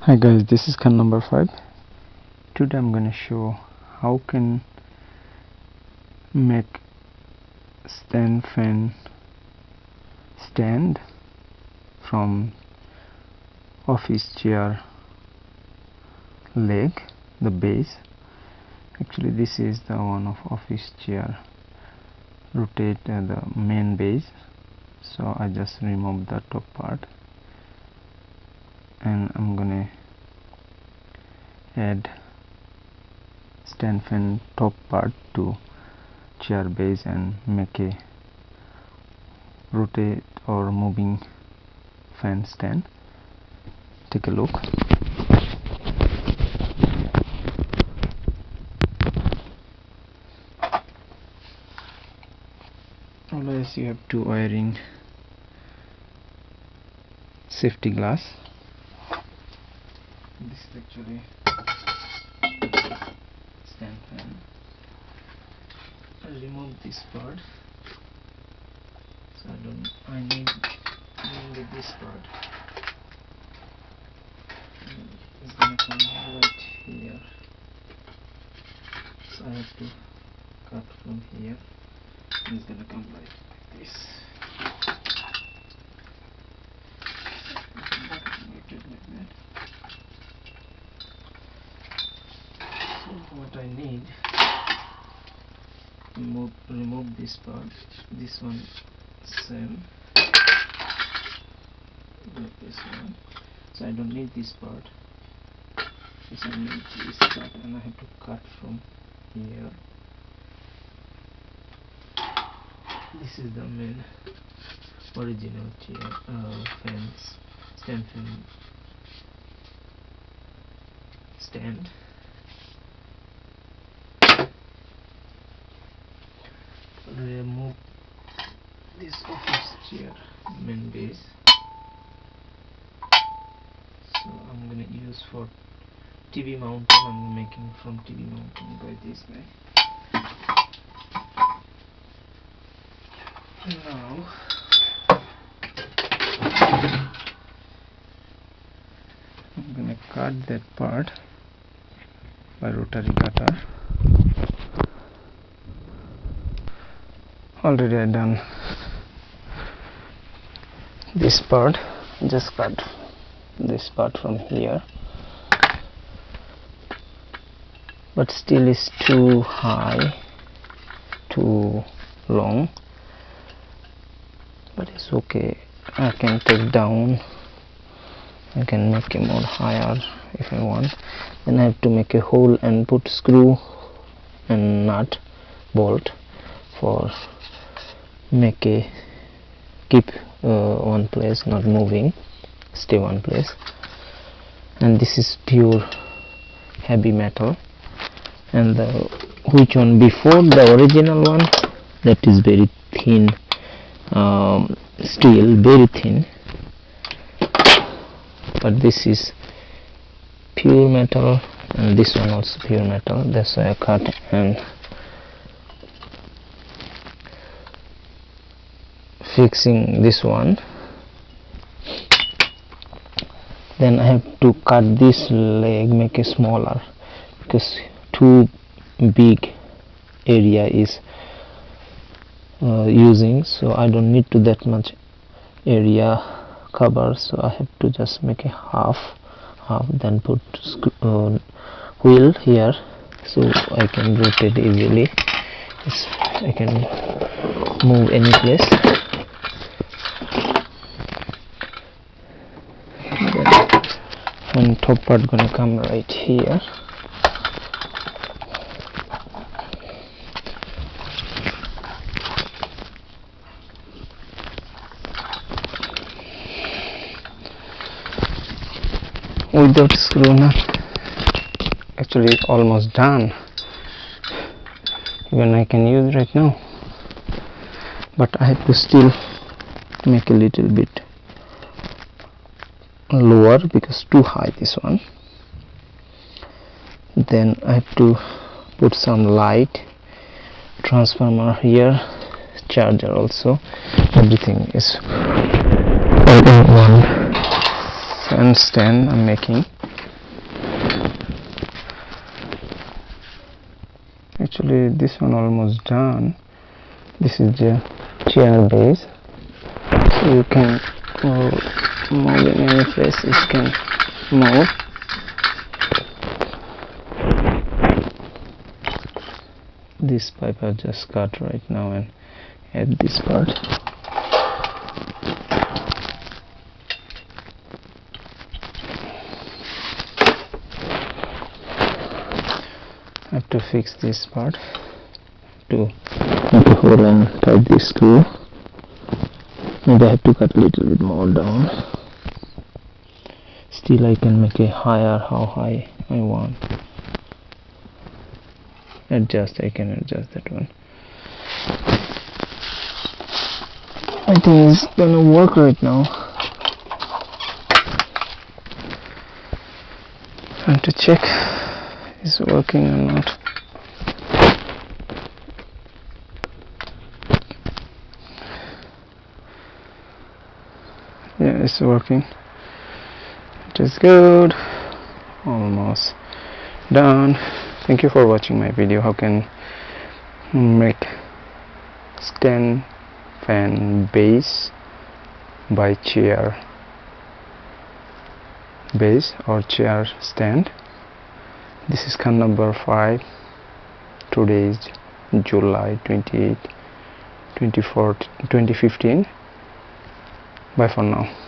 Hi guys, this is can number 5. Today I'm gonna show how can make stand fan stand from office chair leg, the base. Actually this is the one of office chair, rotate the main base, so I just remove the top part and I'm gonna add stand fan top part to chair base and make a rotate or moving fan stand. Take a look. Always you have to wiring safety glass. This is actually stand fan. I'll remove this part, so I need mainly this part. It's gonna come right here, so I have to cut from here. It's gonna come like this. Like that. So what I need, remove this part, this one same, like this one, so I don't need this part. This I need this part, and I have to cut from here. This is the main original chair fans, stand fan stand. Remove this office chair main base, so I'm gonna use for TV mounting. I'm making from TV mounting by this guy. Now I'm gonna cut that part by rotary cutter. Already I done this part. Just cut this part from here, but still is too high, too long, but it's okay. I can take down, I can make it more higher if I want. Then I have to make a hole and put screw and nut bolt for make a keep one place, not moving, stay one place. And this is pure heavy metal, and the which one before the original one, that is very thin steel, very thin, but this is pure metal, and this one also pure metal. That's why I cut and fixing this one. Then I have to cut this leg, make it smaller, because too big area is using, so I don't need to that much area cover, so I have to just make a half, then put wheel here, so I can rotate easily. I can move any place. And top part gonna come right here. Without screw nut, actually it's almost done. Even I can use right now, but I have to still make a little bit lower because too high this one. Then I have to put some light, transformer here, charger also. Everything is all in one fan stand I'm making. Actually this one almost done. This is the chair base, so you can move in any place you can move. This pipe I just cut right now and add this part. I have to fix this part to make a hole and tight this screw. Maybe I have to cut a little bit more down. Still I can make it higher, how high I want. I can adjust that one. I think it's gonna work right now. I have to check it's working or not. Yeah, it's working. It is good. Almost done. Thank you for watching my video. How can make stand fan base by chair base or chair stand. This is car number 5. Today is July 28, 2015. Bye for now.